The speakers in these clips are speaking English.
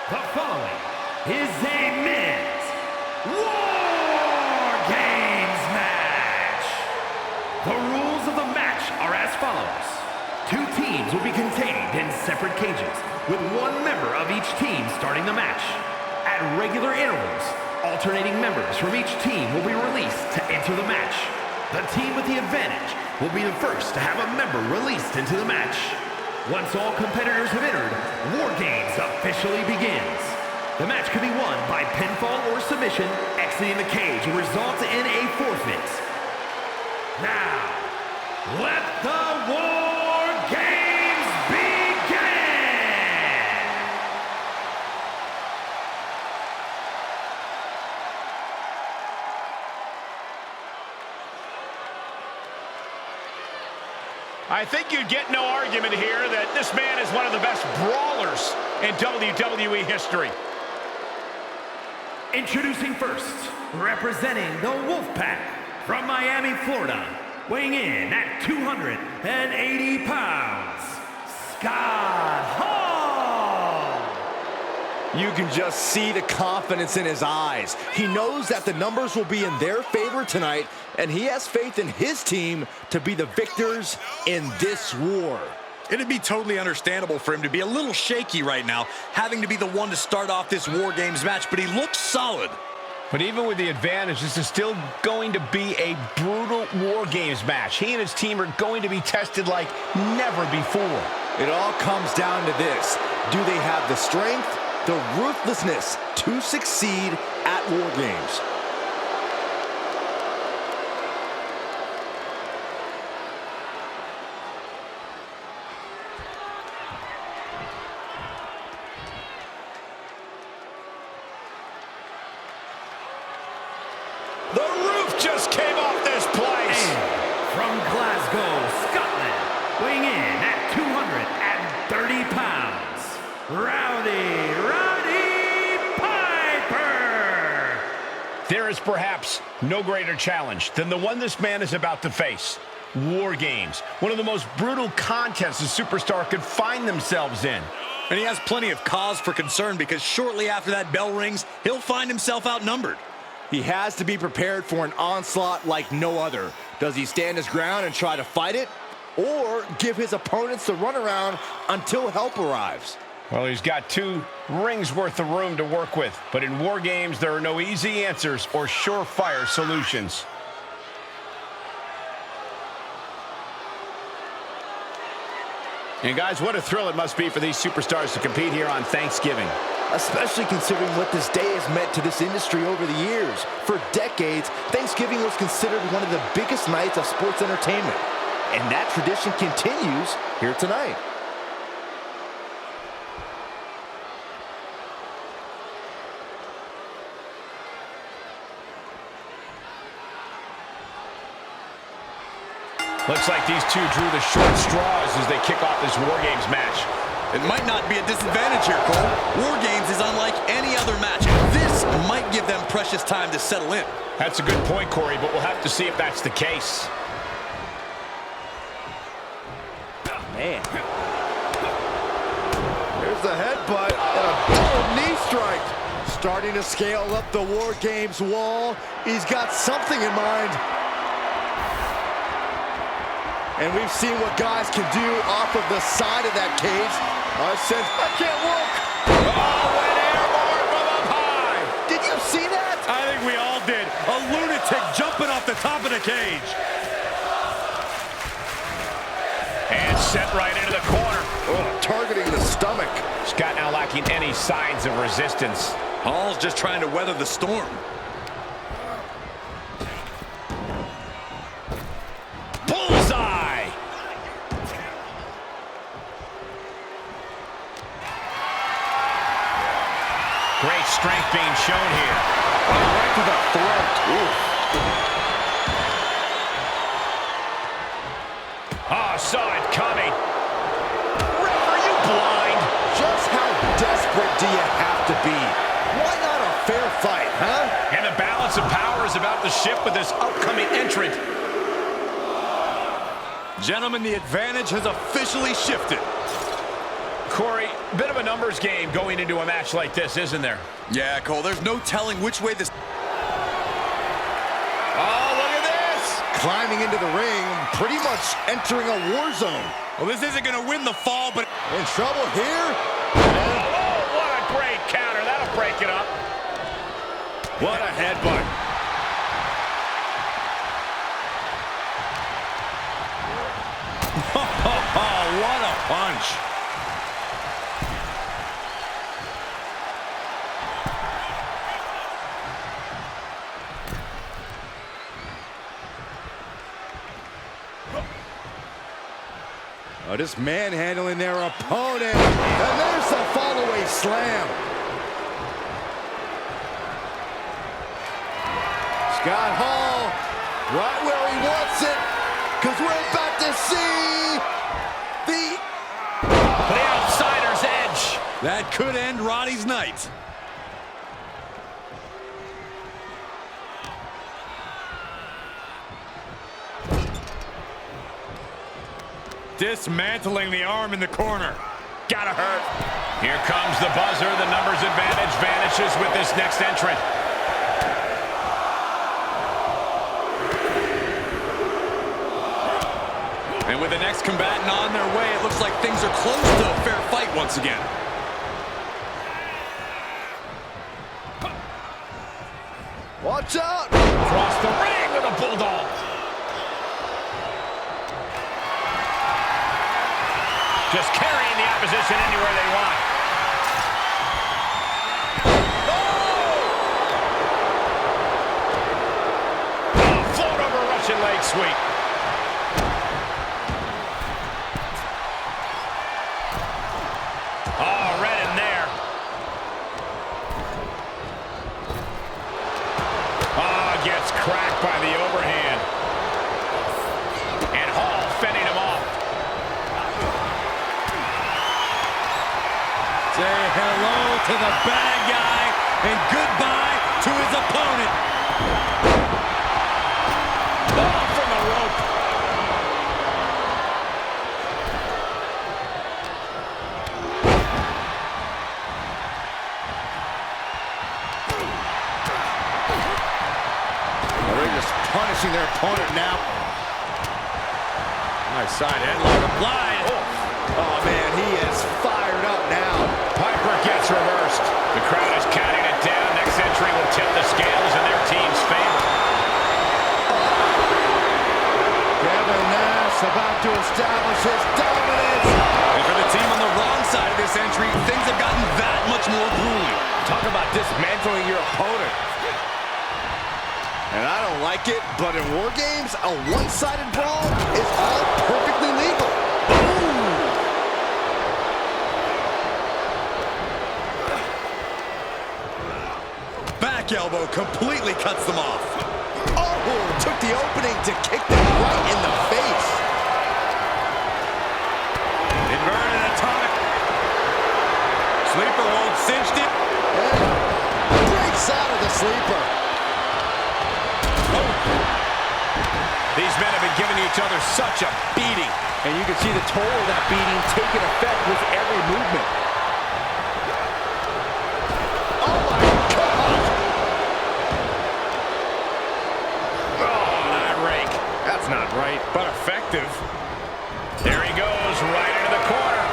The following is a men's War Games match. The rules of the match are as follows. Two teams will be contained in separate cages, with one member of each team starting the match. At regular intervals, alternating members from each team will be released to enter the match. The team with the advantage will be the first to have a member released into the match. Once all competitors have entered, War Games officially begins. The match can be won by pinfall or submission. Exiting the cage will result in a forfeit. Now, let the War Games begin! I think you'd get no argument here that this man is one of the best brawlers in WWE history. Introducing first, representing the Wolfpac from Miami, Florida, weighing in at 280 pounds, Scott Hall! You can just see the confidence in his eyes. He knows that the numbers will be in their favor tonight, and he has faith in his team to be the victors in this war. It'd be totally understandable for him to be a little shaky right now, having to be the one to start off this War Games match, but he looks solid. But even with the advantage, this is still going to be a brutal War Games match. He and his team are going to be tested like never before. It all comes down to this. Do they have the strength, the ruthlessness to succeed at War Games? The roof just came off this place. And from Glasgow, Scotland, weighing in at 230 pounds, Roddy Piper! There is perhaps no greater challenge than the one this man is about to face. War Games, one of the most brutal contests a superstar could find themselves in. And he has plenty of cause for concern because shortly after that bell rings, he'll find himself outnumbered. He has to be prepared for an onslaught like no other. Does he stand his ground and try to fight it? Or give his opponents the runaround until help arrives? Well, he's got 2 rings worth of room to work with. But in War Games, there are no easy answers or surefire solutions. And guys, what a thrill it must be for these superstars to compete here on Thanksgiving. Especially considering what this day has meant to this industry over the years. For decades, Thanksgiving was considered one of the biggest nights of sports entertainment. And that tradition continues here tonight. Looks like these two drew the short straws as they kick off this War Games match. It might not be a disadvantage here, Cole. War Games is unlike any other match. This might give them precious time to settle in. That's a good point, Corey, but we'll have to see if that's the case. Man. Here's the headbutt and a double knee strike. Starting to scale up the War Games wall. He's got something in mind. And we've seen what guys can do off of the side of that cage. I said, I can't work. Oh, an airborne from up high. Did you see that? I think we all did. A lunatic jumping off the top of the cage. And set right into the corner. Oh, targeting the stomach. Scott now lacking any signs of resistance. Hall's just trying to weather the storm. Bullseye! Great strength being shown here. Right to the throat. Oh, saw it coming. Ref, are you blind? Just how desperate do you have to be? Why not a fair fight, huh? And the balance of power is about to shift with this upcoming entrant. Gentlemen, the advantage has officially shifted. Corey, bit of a numbers game going into a match like this, isn't there? Yeah, Cole, there's no telling which way this... Oh, look at this! Climbing into the ring, pretty much entering a war zone. Well, this isn't going to win the fall, but... In trouble here. Oh, what a great counter. That'll break it up. What a headbutt. What a punch. Oh, just manhandling their opponent. And there's the fall-away slam. Scott Hall, right where he wants it, because we're about to see The outsider's edge. that could end Roddy's night. Dismantling the arm in the corner. Gotta hurt. Here comes the buzzer. The numbers advantage vanishes with this next entrant. And with the next combatant on their way, it looks like things are close to a fair fight once again. Watch out! Across the ring with a bulldog. Just carrying the opposition anywhere they want. Oh, float over Russian leg sweep. Oh, right in there. Oh, gets cracked by the overhand. And Hall fending him off. Say hello to the bad guy and goodbye to his opponent. Oh, from the rope. They're just punishing their opponent now. Nice side headlock applied. Oh, man, he is fired up now. Piper gets reversed. The crowd is counting it down. Next entry will tip the scales in their team's favor. Kevin Nash about to establish his dominance. And for the team on the wrong side of this entry, things have gotten that much more grueling. Talk about dismantling your opponent. And I don't like it, but in War Games, a one-sided brawl is all perfectly legal. Back elbow completely cuts them off. Oh, took the opening to kick them right in the face. Inverted atomic. Sleeper hold cinched it. And breaks out of the sleeper. These men have been giving each other such a beating. And you can see the toll of that beating taking effect with every movement. Oh, my God. Oh, that rake. That's not right. But effective. There he goes, right into the corner.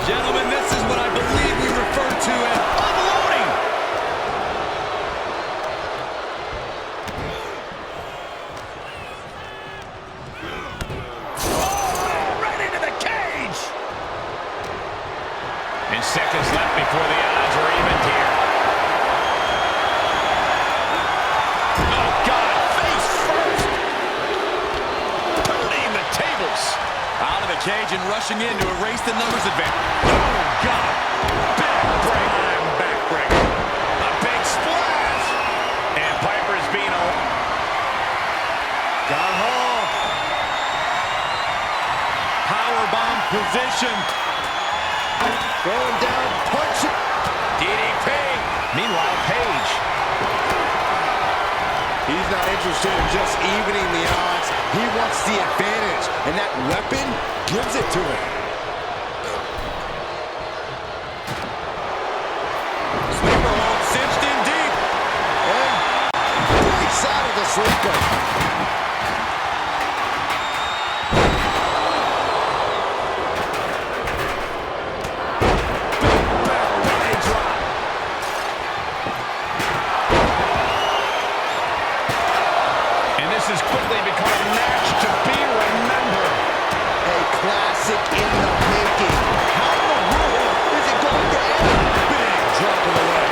Gentlemen, this is what I believe we refer to as unloading. Oh, right into the cage. And seconds left before the odds are evened here. Oh, God, face first. Turning the tables. Out of the cage and rushing in to erase the numbers advantage. Oh, God. Backbreaker. Backbreaker. A big splash. And Piper's being a... Got Hall. Powerbomb position. Going down, punching. DDP. Meanwhile, Page. He's not interested in just evening the odds. He wants the advantage, and that weapon gives it to him. classic in the making. How in the world is it going to end? Big drop of the leg.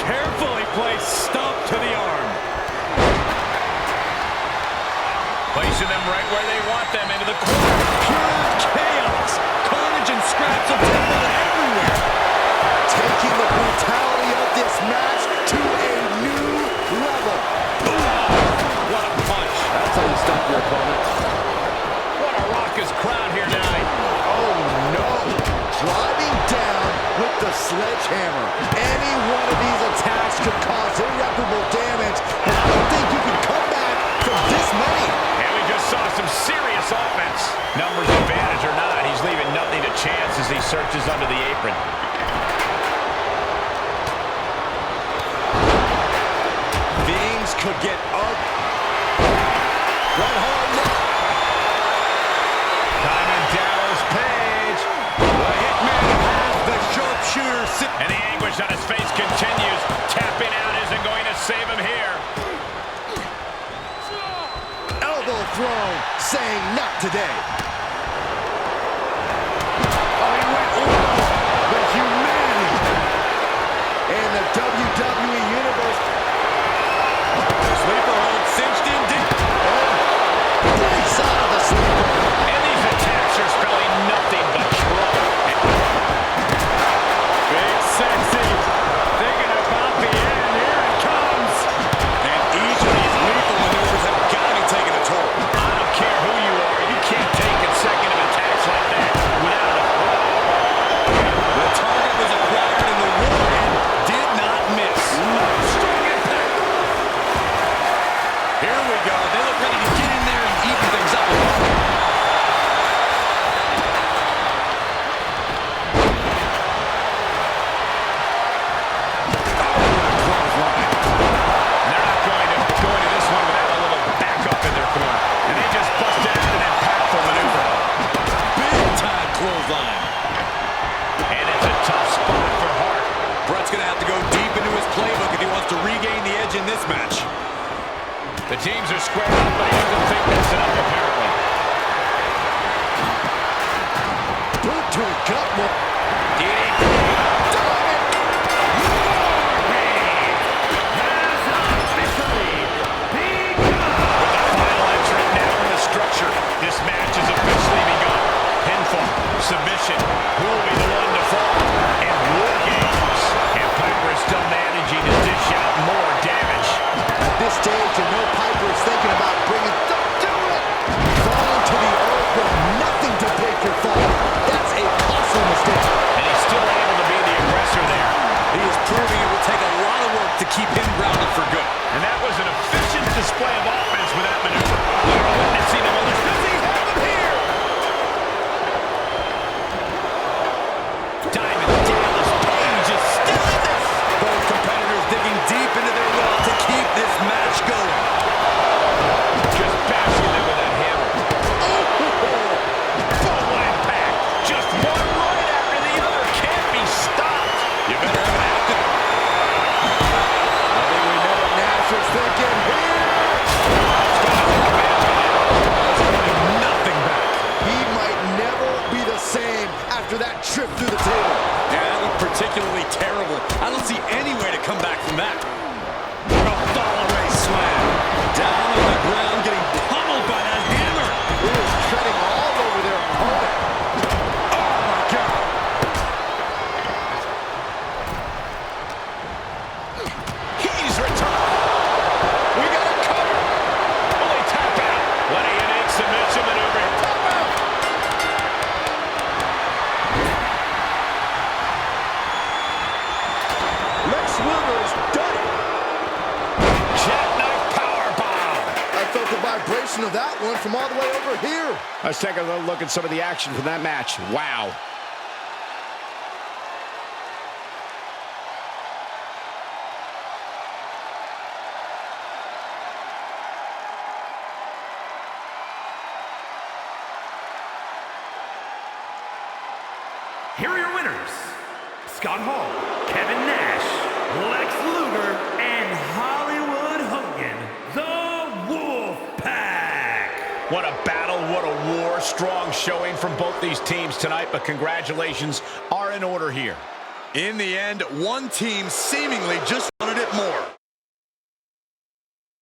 Carefully placed stomp to the arm. Placing them right where they want them, into the corner. Pure chaos. Carnage and scraps of temple everywhere. Taking the brutality of this match to a new level. What a punch. That's how you stop your opponent. What a raucous crowd here tonight. Oh no! Driving down with the sledgehammer. Any one of these attacks could cause irreparable damage, but I don't think you can come back from this many. And we just saw some serious offense. Numbers advantage or not, he's leaving nothing to chance as he searches under the apron. Things could get ugly. One hard look. Diamond Dallas Page. The Hitman has the sharpshooter sit. And the anguish on his face continues. Tapping out isn't going to save him here. Elbow thrown, saying not today. Oh, he went low. The humanity. In the WWE Universe, Sleeper hold cinched in deep. breaks out of the sleeper. And these attacks are spelling nothing but trouble. Big sexy. Thinking about the end. Here it comes. And each of these lethal maneuvers have got to be taking a toll. I don't care who you are, you can't take consecutive attacks like that without a The target was acquired and the warhead did not miss. Strong impact. Here we go. They look ready to get in there and even things up. They're not going to go into this one without a little backup in their corner. And they just busted out an impactful maneuver. Big time clothesline. And it's a tough spot for Hart. Brett's going to have to go deep into his playbook if he wants to regain the edge in this match. The teams are squared up, but he doesn't think that's enough, apparently. Boot to the gut. With the final entrant now in the structure, this match has officially begun. Pinfall, submission, who will be the one to fall? And War Games. And Piper is still managing to dish out more damage. At this stage, you know Piper is thinking about bringing... Don't do it! Falling to the earth with nothing to break your fall. That's a costly mistake. And he's still able to be the aggressor there. He is proving it will take a lot of work to keep him grounded for good. And that was an efficient display of offense with that maneuver. We're witnessing him. Does he have him here? Diamond Dallas Page is still in this. Both competitors digging deep into their well to keep this match going. Just bashing them with that hammer. Full impact. Just one right after the other. Can't be stopped. You better have an active. I think we know what Nash is thinking here. Nothing back. He might never be the same after that trip through the table. Yeah, that looked particularly terrible. I don't see any way to come back from that. A follow-away slam. Down on the ground, getting pummeled by that hammer. He was treading all over their opponent. Oh, my God. He's returned. We got a cover. Will he tap out? What a unique submission maneuver. Tap out. Lex Luger's done it. Jackknife powerbomb. I felt the vibration of that one from all the way over here. Let's take a look at some of the action from that match. Wow. Here are your winners, Scott Hall, Kevin Nash, Lex Luger, and Hollywood Hogan, the Wolfpac. strong showing from both these teams tonight, but congratulations are in order here. In the end, one team seemingly just wanted it more.